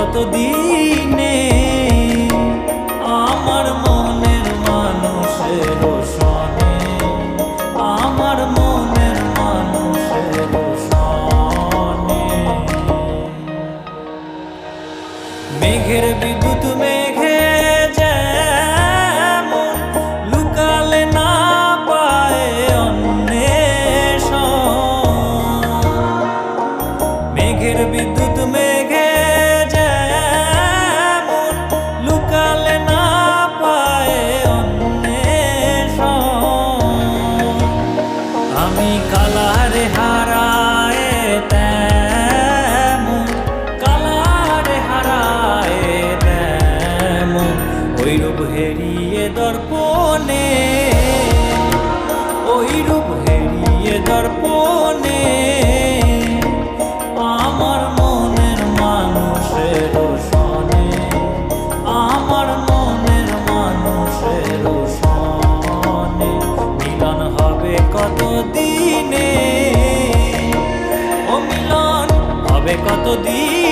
কতদিনে আমার মনের মানুষের সনে, আমার মনের মানুষের সনে। মেঘের বিদ্যুৎ মেঘে যেমন লুকালে না পায় অন্বেষণ, মেঘের বিদ্যুৎ মেঘে যেমন লুকালে না পায় অন্বেষণ। আমি কালারে হারায় তেমন, কালারে হারায় তেমন ওই রূপ হেরিয়ে দর্পণে, ওই রূপ হেরিয়ে দর্পণে আমার মনের মানুষের সনে, আমার মনের মানুষের সনে। মিলন হবে কতদিনে, ও মিলন হবে কতদিন।